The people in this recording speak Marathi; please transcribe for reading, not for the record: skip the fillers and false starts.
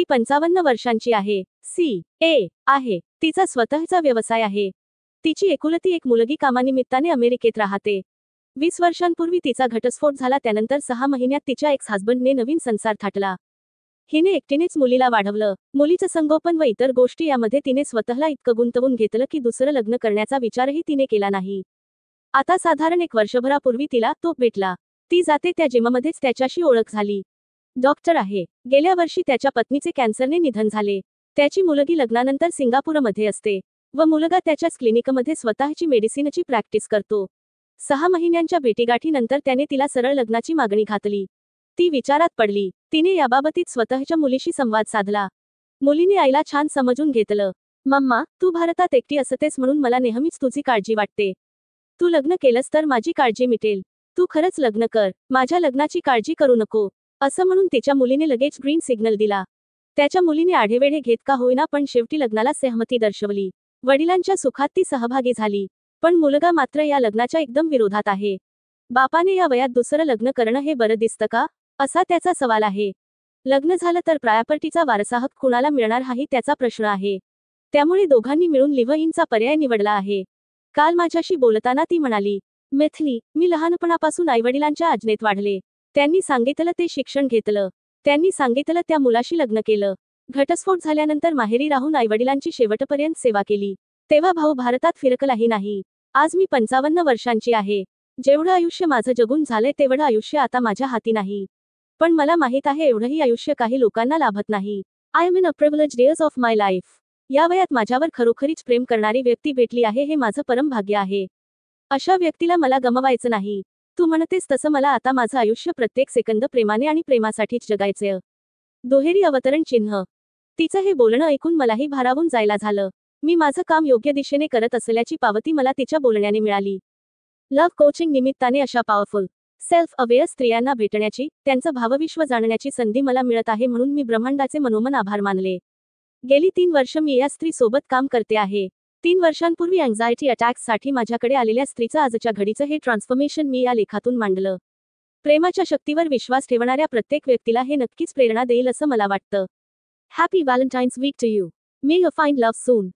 ती 55 वर्षांची आहे. CA आहे. तिचा स्वतःचा व्यवसाय आहे. तिची एकुलती एक मुलगी कामानिमित्ताने अमेरिकेत राहते. 20 वर्षांपूर्वी तिचा घटस्फोट झाला. त्यानंतर 6 महिन्यात तिच्या एक्स हजबंडने नवीन संसार थाटला. हिने एकटीनेच मुलीला वाढवलं. मुलीचं संगोपन व इतर गोष्टी यामध्ये तिने स्वतःला इतकं गुंतवून घेतलं की दुसरं लग्न करण्याचा विचारही तिने केला नाही. आता साधारण 1 वर्षभरापूर्वी तिला तो भेटला. ती जाते त्या जिममध्येच त्याच्याशी ओळख झाली. डॉक्टर आहे. गेल्या वर्षी त्याच्या पत्नीचे कॅन्सरने निधन झाले. त्याची मुलगी लग्नानंतर सिंगापूरमध्ये असते व मुलगा त्याच्याच क्लिनिकमध्ये स्वतःची मेडिसिनची प्रॅक्टिस करतो. 6 महिन्यांच्या भेटीगाठीनंतर त्याने तिला सरळ लग्नाची मागणी घातली. ती विचारात पडली. तिने याबाबतीत स्वतःच्या मुलीशी संवाद साधला. मुलीने आईला छान समजून घेतलं. मम्मा, तू भारतात एकटी असतेस म्हणून मला नेहमीच तुझी काळजी वाटते. तू लग्न केलंस तर माझी काळजी मिटेल. तू खरंच लग्न कर. माझ्या लग्नाची काळजी करू नको. असं म्हणून तिच्या मुलीने लगेच ग्रीन सिग्नल दिला. त्याच्या मुलीने आढेवेढे घेत का होईना पण शेवटी लग्नाला सहमती दर्शवली. वडिलांच्या सुखात ती सहभागी झाली. पण मुलगा मात्र या लग्नाच्या एकदम विरोधात आहे. बापाने या वयात दुसरं लग्न करणं हे बरं दिसतं का, असा त्याचा सवाल आहे. लग्न झालं तर प्रॉपर्टीचा वारसा हक्क कुणाला मिळणार हाही त्याचा प्रश्न आहे. त्यामुळे दोघांनी मिळून लिव्ह इनचा पर्याय निवडला आहे. काल माझ्याशी बोलताना ती म्हणाली, मिथली, मी लहानपणापासून आईवडिलांच्या आज्ञेत वाढले. त्यांनी सांगितलं ते शिक्षण घेतलं. त्यांनी सांगितलं त्या मुलाशी लग्न केलं. घटस्फोट झाल्यानंतर माहेरी राहून आईवडिलांची शेवटपर्यंत सेवा केली. तेव्हा भाऊ भारतात फिरकलाही नाही. आज मी 55 वर्षांची आहे. जेवढं आयुष्य माझं जगून झालंय तेवढं आयुष्य आता माझ्या हाती नाही. पण मला माहित आहे एवढंही आयुष्य काही लोकांना लाभत नाही. I am in a privileged years of my life. या वयात माझ्यावर खरोखरीच प्रेम करणारी व्यक्ती भेटली आहे हे माझं परम भाग्य आहे. अशा व्यक्तीला मला गमवायचं नाही. तू म्हणतेस तसं मला आता माझं आयुष्य प्रत्येक सेकंद प्रेमाने आणि प्रेमासाठीच जगायचंय. दुहेरी अवतरण चिन्ह. तिचं हे बोलणं ऐकून मलाही भारावून जायला झालं. मी माझं काम योग्य दिशेने करत असल्याची पावती मला तिच्या बोलण्याने मिळाली. लव्ह कोचिंग निमित्ताने अशा पॉवरफुल, सेल्फ अवेअर स्त्रियांना भेटण्याची, त्यांचं भावविश्व जाणण्याची संधी मला मिळत आहे म्हणून मी ब्रह्मांडाचे मनोमन आभार मानले. गेली 3 वर्ष मी या स्त्री सोबत काम करते आहे. 3 वर्षांपूर्वी अँक्झायटी अटॅक्ससाठी माझ्याकडे आलेल्या स्त्रीचं आजच्या घडीचं हे ट्रान्सफॉर्मेशन मी या लेखातून मांडलं. प्रेमाच्या शक्तीवर विश्वास ठेवणाऱ्या प्रत्येक व्यक्तीला हे नक्कीच प्रेरणा देईल असं मला वाटतं. Happy Valentine's week to you. May you find love soon.